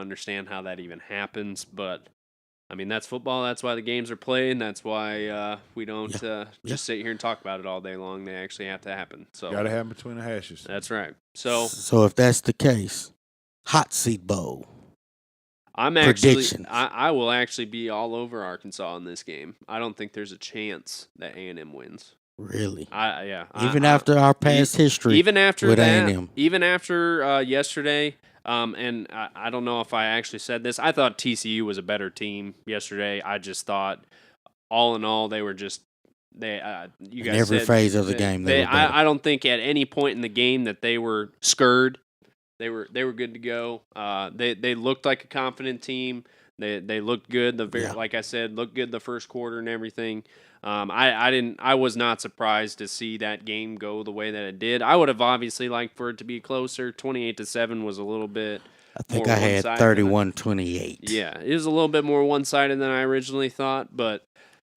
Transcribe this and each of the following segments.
understand how that even happens. But I mean, that's football. That's why the games are played. That's why we don't just sit here and talk about it all day long. They actually have to happen. So Got to happen between the hashes. That's right. So if that's the case, hot seat bowl. I'm actually, I will actually be all over Arkansas in this game. I don't think there's a chance that A&M wins. Really? Even after our past history, even after with that, A&M. even after yesterday. And I don't know if I actually said this. I thought TCU was a better team yesterday. I just thought, all in all, they were just you guys in every said, phase of the game. I don't think at any point in the game that they were scared. They were good to go. They looked like a confident team. They looked good. Like I said, looked good the first quarter and everything. I was not surprised to see that game go the way that it did. I would have obviously liked for it to be closer. 28-7 was a little bit. I think I had 31-28. Yeah, it was a little bit more one-sided than I originally thought. But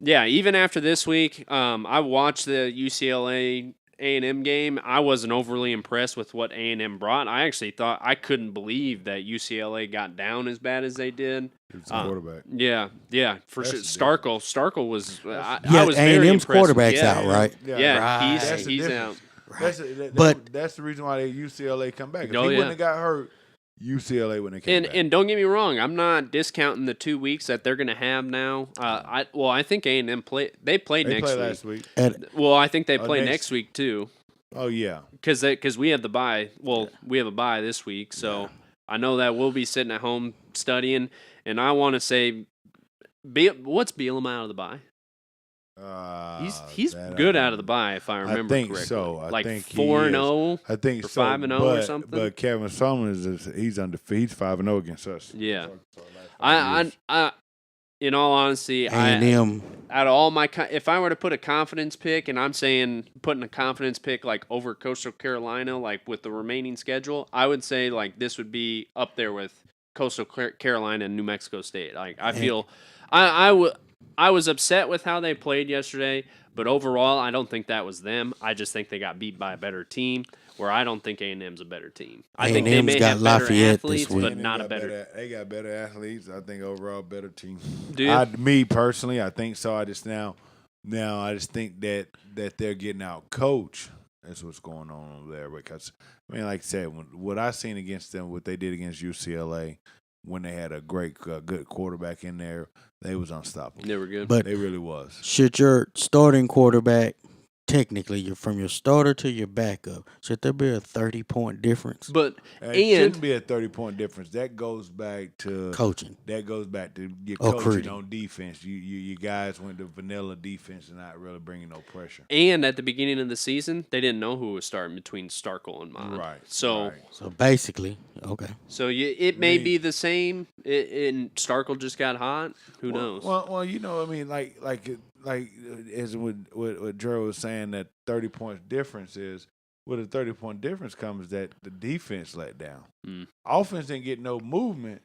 yeah, even after this week, I watched the UCLA A&M game. I wasn't overly impressed with what A&M brought. I actually thought I couldn't believe that UCLA got down as bad as they did. It's a quarterback. Yeah, for sure. Starkle was. I was A&M's very quarterback's out, right? Yeah, right. he's out. But that's the reason why UCLA come back. If he wouldn't have got hurt, UCLA wouldn't have came back. And don't get me wrong, I'm not discounting the 2 weeks that they're going to have now. I think A&M played next week. Last week. I think they play next week too. Oh yeah, because we have the bye. Well, we have a bye this week, so I know that we'll be sitting at home studying. And I want to say, what's Bielema out of the bye? He's good out of the bye, if I remember correctly. I think so. Like 4-0. I think or so. 5-0 or something. But Kevin Sumlin he's undefeated. He's 5-0 against us. Yeah. I in all honesty, A&M. Out of all my, if I were to put a confidence pick, and I'm saying putting a confidence pick like over Coastal Carolina, like with the remaining schedule, I would say like this would be up there with Coastal Carolina and New Mexico State. Like I feel, I was upset with how they played yesterday, but overall, I don't think that was them. I just think they got beat by a better team. Where I don't think A&M's a better team. I think they may have better athletes, but not a better. They got better athletes. I think overall better team. Me personally, I think so. I just now I just think that they're getting out coach. That's what's going on over there. Because I mean, like I said, what I seen against them, what they did against UCLA, when they had a great, good quarterback in there, they was unstoppable. They were good, but they really was. Should your starting quarterback? Technically, you're from your starter to your backup. Should there be a 30-point difference? But it shouldn't be a 30-point difference. That goes back to coaching. That goes back to your coaching on defense. You guys went to vanilla defense and not really bringing no pressure. And at the beginning of the season, they didn't know who was starting between Starkle and Mond. Right. So basically, okay. So it may be the same. And Starkle just got hot. Who knows? Well, you know, I mean, like as what Drew was saying, that 30 points difference is. With a 30-point difference comes that the defense let down. Offense didn't get no movement,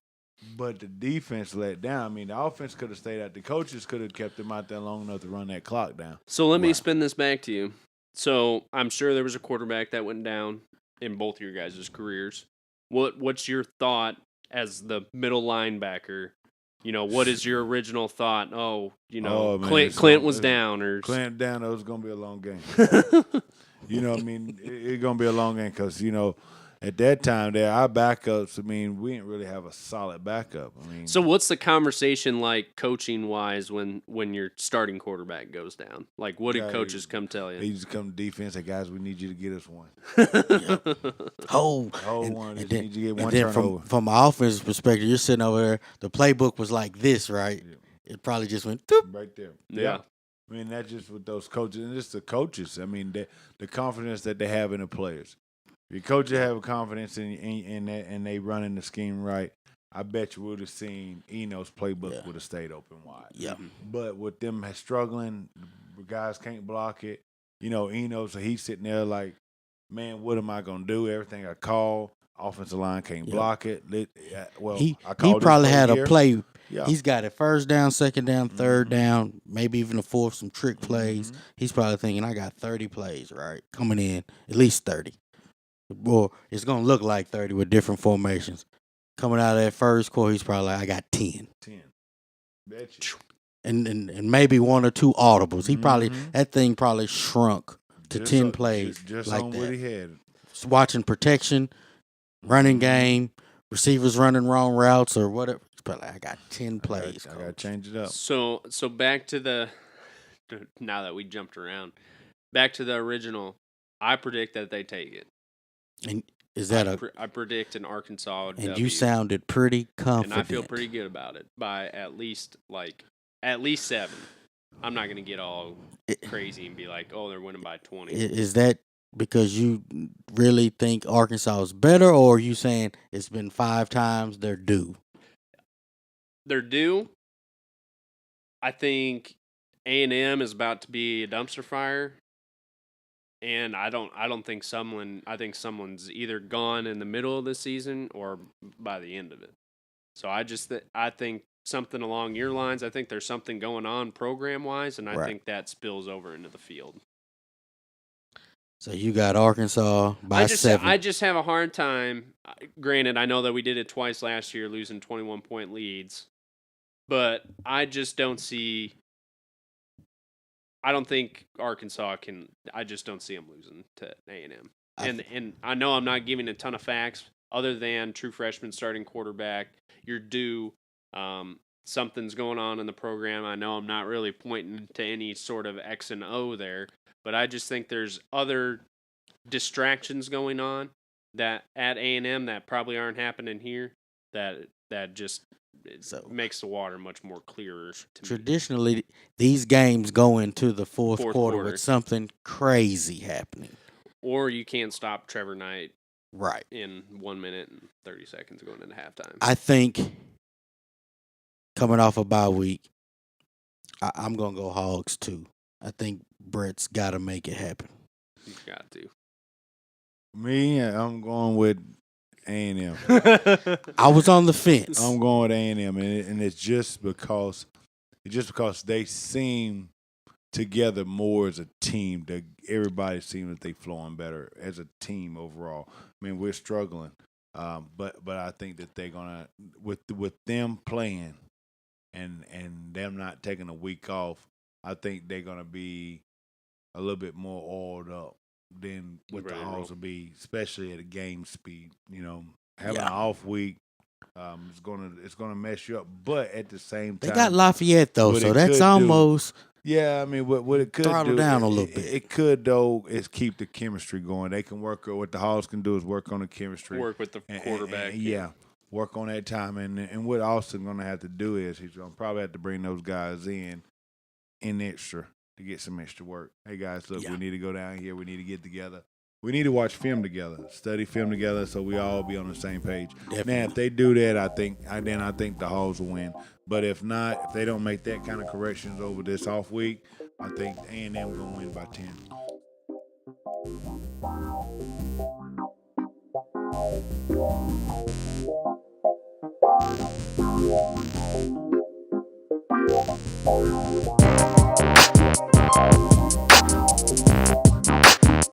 but the defense let down. I mean, the offense could have stayed out. The coaches could have kept them out there long enough to run that clock down. So let me spin this back to you. So I'm sure there was a quarterback that went down in both of your guys' careers. What's your thought as the middle linebacker? You know, what is your original thought? Clint was down. Clint down, it was going to be a long game. You know what I mean? It's going to be a long game because, you know, at that time, our backups, I mean, we didn't really have a solid backup. I mean, so what's the conversation like coaching-wise when your starting quarterback goes down? Like, what do coaches come tell you? They just come to defense and, guys, we need you to get us one. Hold one. And need you to get one then turnover. From an offense perspective, you're sitting over there. The playbook was like this, right? Yeah. It probably just went right there. Yeah. I mean, that's just with those coaches. And it's the coaches. I mean, the confidence that they have in the players. If your coaches have confidence in that and they running the scheme right, I bet you would have seen Eno's playbook would have stayed open wide. Yeah. But with them struggling, guys can't block it. You know, Eno, so he's sitting there like, man, what am I going to do? Everything I call, offensive line can't block it. He probably had a play. Yeah. He's got it first down, second down, third down, maybe even a fourth, some trick plays. He's probably thinking, I got 30 plays, right, coming in, at least 30. Or it's going to look like 30 with different formations. coming out of that first quarter, he's probably like, I got 10. 10. Betcha. And maybe 1 or 2 audibles. He probably that thing probably shrunk to 10 plays just like on that. what he had. Just watching protection, running game, receivers running wrong routes or whatever. He's probably like, I got 10 plays. I got to change it up. So back to now that we jumped around, back to the original. I predict that they take it. And is that I predict an Arkansas and W. You sounded pretty confident. And I feel pretty good about it by at least 7. I'm not going to get all crazy and be like, oh, they're winning by 20. Is that because you really think Arkansas is better, or are you saying it's been 5 times they're due? They're due. I think A&M is about to be a dumpster fire. And I don't think I think someone's either gone in the middle of the season or by the end of it. So I think something along your lines. I think there's something going on program-wise, and I think that spills over into the field. So you got Arkansas by 7. I just have a hard time. Granted, I know that we did it twice last year, losing 21-point leads. But I just don't see... I don't think Arkansas can. I just don't see them losing to A&M. And I know I'm not giving a ton of facts other than true freshman starting quarterback. You're due. Something's going on in the program. I know I'm not really pointing to any sort of X and O there, but I just think there's other distractions going on that at A&M that probably aren't happening here. That just. Makes the water much more clearer to traditionally, me. These games go into the fourth quarter with something crazy happening. Or you can't stop Trevor Knight right in 1 minute and 30 seconds going into halftime. I think coming off a bye week, I'm going to go Hogs too. I think Brett's got to make it happen. He's got to. Me, I'm going with A&M. I was on the fence. I'm going with A&M, and it's just because they seem together more as a team. That everybody seems that they flowing better as a team overall. I mean, we're struggling, but I think that they're gonna with them playing and them not taking a week off. I think they're gonna be a little bit more oiled up than what the Hogs will be, especially at a game speed. You know, having an off week it's gonna mess you up. But at the same time, they got Lafayette though, so that's almost. Yeah, I mean, what it could throttle do down a little bit. It could though is keep the chemistry going. They can work. What the Hogs can do is work on the chemistry, work with the quarterback. And work on that time. And what Austin gonna have to do is he's gonna probably have to bring those guys in extra to get some extra work. Hey guys, look, we need to go down here. We need to get together. We need to watch film together, study film together, so we all be on the same page. Definitely. Now, if they do that, I think the Hogs will win. But if not, if they don't make that kind of corrections over this off week, I think A&M gonna win by 10.